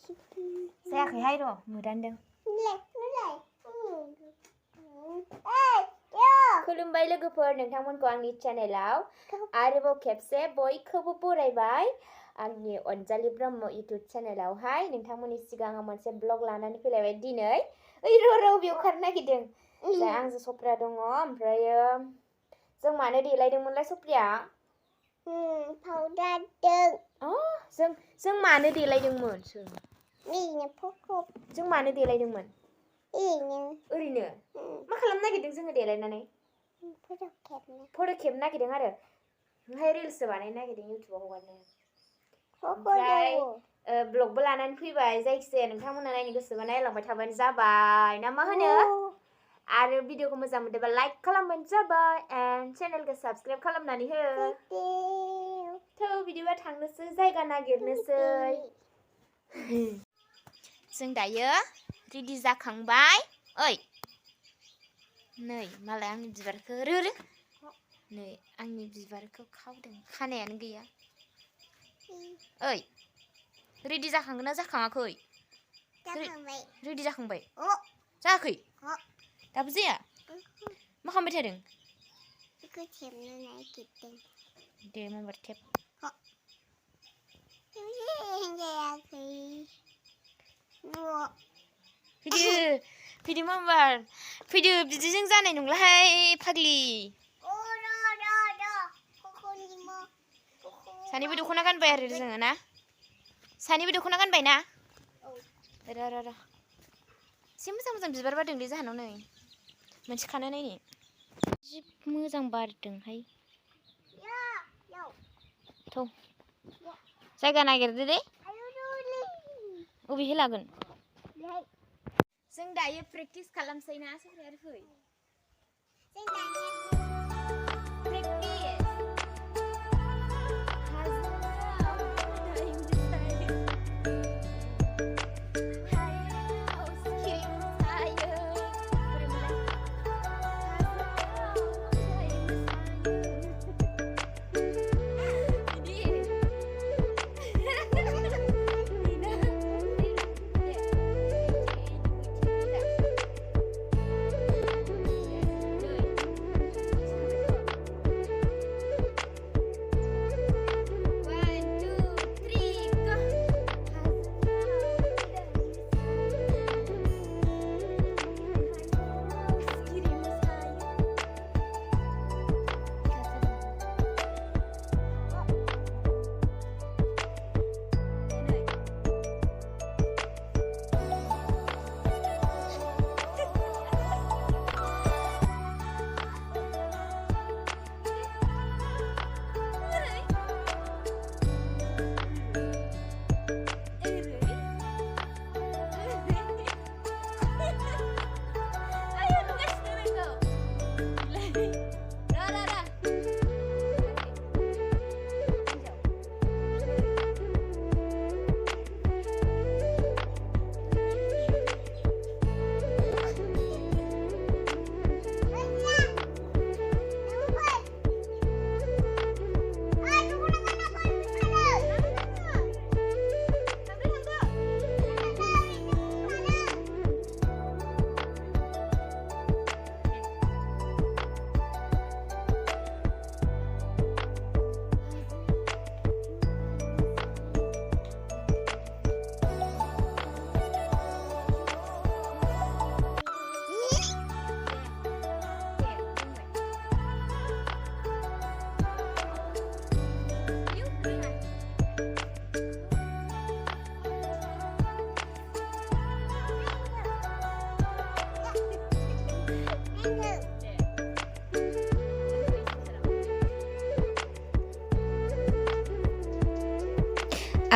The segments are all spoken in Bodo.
जायाखैहाय र' मोदानदों खुलुमबाय लोगोफोर नोंथांमोनखौ आंनि चेनेलाव आरोबाव खेबसे बयखौबो बरायबाय आंनि अनजालि ब्रह्म इउटुब चेनेलावहाय नोंथांमोननि सिगाङाव मोनसे ब्लग लानानै फैलायबाय दिनै ओइ र' बेयाव खारनो नागिरदों जा आंजों सफ्रिया दङ ओमफ्रायो जों मानो देलायदोंमोनलाय सफ्रिया पाउडारजों जों मानो देलायदोंमोन जों मानो देलायदोंमोन ओरैनो मा खालामनो नागिरदों जोङो देलायनानै फट' खेबनो नागिरदों आरो ओमफ्राय रिल्सबो बानायनो नागिरदों इउटुबाव हगारनो ओमफ्राय ब्लगबो लानानै फैबाय जायखिजाया नोंथांमोना नायनो गोसोबा नायलांबाय थाबानो जाबाय ना मा होनो आरो भिडिअखौ मोजां मोनदोंबा लाइक खालामबानो जाबाय एन्ड चेनेलखौ साबस्क्राइब खालामनानै हो थ' बिदिबा थांनोसै जायगा नागिरनोसै जों दायो रेडि जाखांबाय ओइ नै मालाय आंनि बिबारखौ रो नै आंनि बिबारखौ खावदों खानायानो गैया ओइ रेडि जाखांगोन ना जाखाङाखै रेडि जाखांबाय जायाखै दाबो जाया मा खालामबाय थादों दे माबार टेप फैदो माबार फैदो बिदिजों जानाय नंलाहाय फाग्लि सानैबो दख'ना गानबाय आरो जोङो ना सानैबो दख'ना गानबाय ना र' एसे मोजां बिबार बारदोंलै जाहानाव नै मोनसे खानो नायनि जि मोजां बारदोंहाय थ' जायगा नागिरदो दे अबेहाय लागोन जों दायो प्रेक्टिस खालामसै ना सफ्रिया फै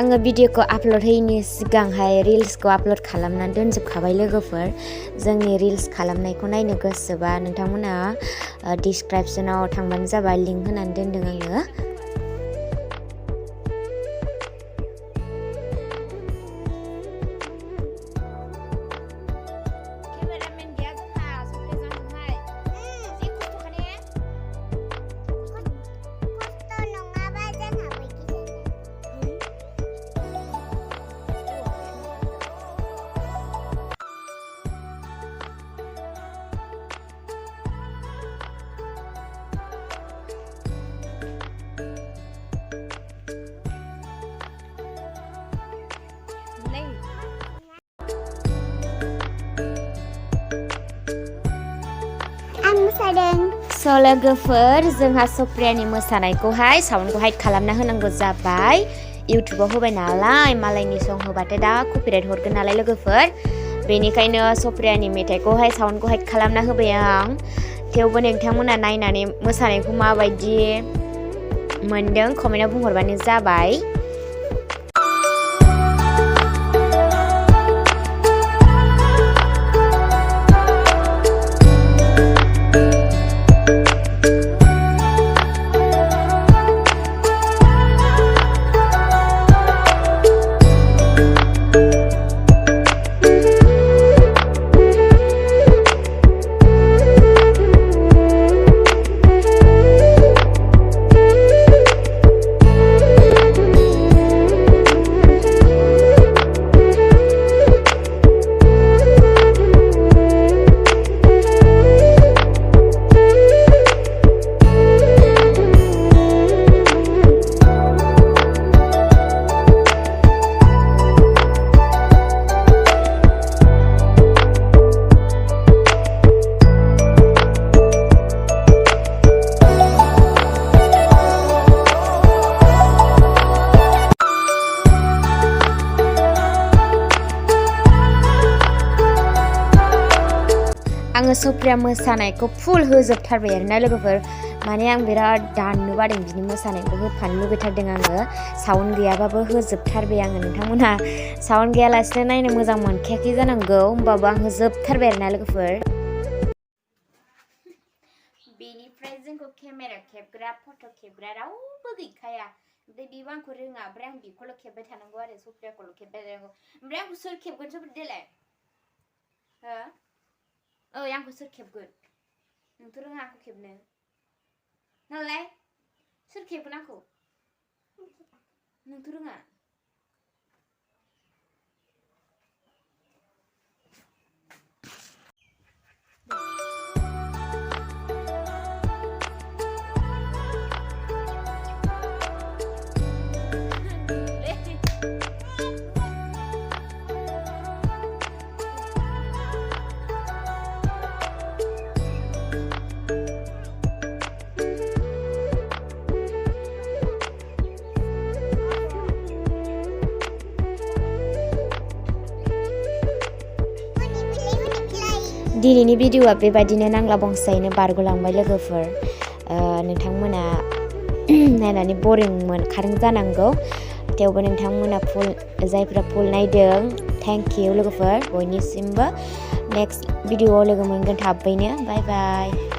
आङो भिडिअखौ आपल'ड होयैनि सिगांहाय रिल्सखौ आपल'ड खालामनानै दोनजोबखाबाय लोगोफोर जोंनि रिल्स खालामनायखौ नायनो गोसोबा नोंथांमोना डिसक्रिपसनाव थांबानो जाबाय लिंक होनानै दोनदों आङो So लोगोफोर जोंहा सप्रियानि मोसानायखौहाय साउन्डखौहाय खालामना होनांगौ जाबाय इउटुबाव होबाय नालाय मालायनि सं होबाथाय दा कपिराइट हरगोन नालाय लोगोफोर बेनिखायनो सप्रियानि मेथाइखौहाय साउन्डखौहाय खालामना होबाय आं थेवबो नोंथांमोना नायनानै मोसानायखौ माबायदि मोनदों कमेन्टआव बुंहरबानो जाबाय आङो सप्रिया मोसानायखौ फुल होजोबथारबाय आरोना लोगोफोर माने आं बिराद दाननो बादों बिनि मोसानायखौ होफानो लुबैथारदों आङो साउन्ड गैयाबाबो होजोबथारबाय आङो नोंथांमोनहा साउन्ड गैयालासिनो नायनो मोजां मोनखायाखै जानांगौ होमबाबो आं होजोबथारबाय आरोना लोगोफोर बेनिफ्राय जोंखौ केमेरा खेबग्रा फट' खेबग्रा रावबो गैखाया ओमफ्राय बेबो आंखौ रोङा ओमफ्राय आं बेखौल' खेबबाय थानांगौ आरो सप्रियाखौल' खेबबाय थानांगौ ओमफ्राय आंखौ सोर खेबगोन सप्रिया देलाय हो ओइ आंखौ सोर खेबगोन नोंथ' रोङा आंखौ खेबनो नालाय सोर खेबगोन आंखौ नोंथ' रोङा दिनैनि भिडिअआ बेबायदिनो नांला बंसायैनो बारग'लांबाय लोगोफोर नोंथांमोना नायनानै बरिं मोनखादों जानांगौ थेवबो नोंथांमोना जायफोरा फुल नायदों थेंक इउ लोगोफोर बयनिसिमबो नेक्स्ट भिडिअआव लोगो मोनगोन थाबैनो बाय बाय